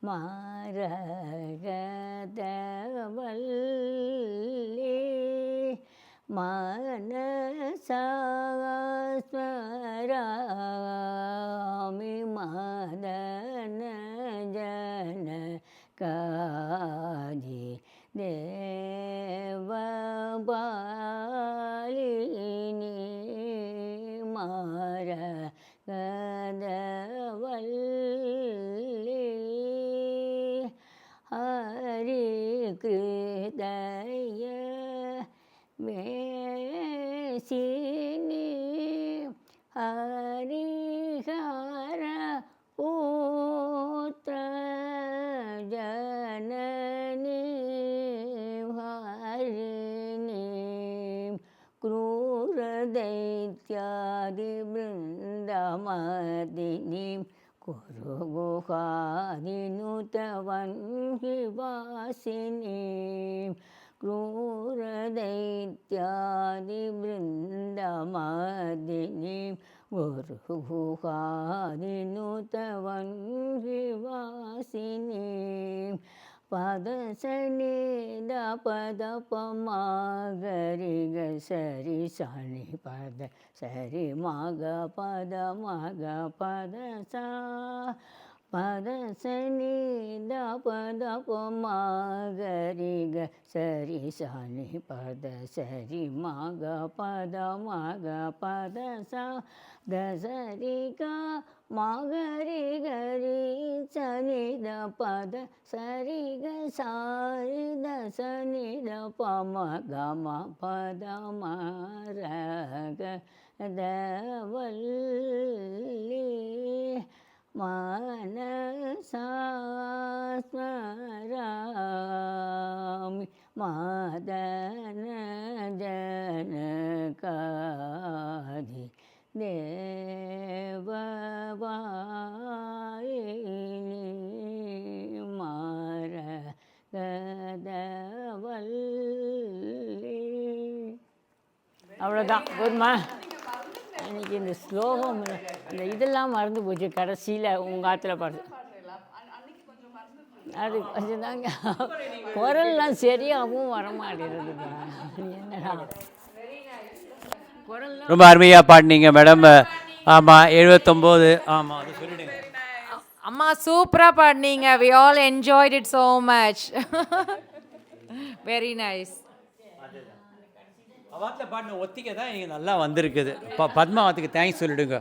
மாரகதவல்லி மனசாஸ்மராமி மதன ஜனகாதி தேவபாலினி மாரகதவல்லி ஹரி கிருதய மேசினி ஹரிஹர புத்திர ஜனனி ஹரிணி क्रूरदैत्यादि वृन्दमदिनीं कुरुगुहादिनुतवन्हिवासिनीं क्रूरदैत्यादि वृन्दमदिनीं कुरुगुहादिनुतवन्हिवासिनीं பதசனி பத பமகரி சரி சனி பத சரி மக பத மக பத சா பதசனி பத பமகரி சரி சனி பத சரி மக பத மக பத சா தசரி க மகரி கரி சனி த பத சரி க சாரி தசனி த பம கம பத மரக தவல்லி மனசாஸ்மராமி மதன ஜனகாதி தேவபாலினி மாரகதவல்லி. அவ்வளோதான் போதுமா? இன்னைக்கு இந்த ஸ்லோகம் இந்த இதெல்லாம் மறந்து போச்சு. கடைசியில் உங்கள் ஆற்றுல பாடு அது கொஞ்சம் தாங்க குரல்லாம் சரியாகவும் வரமாட்டேங்குதுப்பா. என்னடா குரல்லாம் ரொம்ப அருமையாக பாடினீங்க மேடம். ஆமாம் 79. ஆமாம் அது சொல்லிடுங்க. அம்மா சூப்பராக பாடினீங்க. we all enjoyed it so much. very nice. அவாத்தில் பாடின ஒத்திகை தான் இங்கே நல்லா வந்திருக்குது. பத்மாவத்துக்கு தேங்க்ஸ் சொல்லிடுங்க.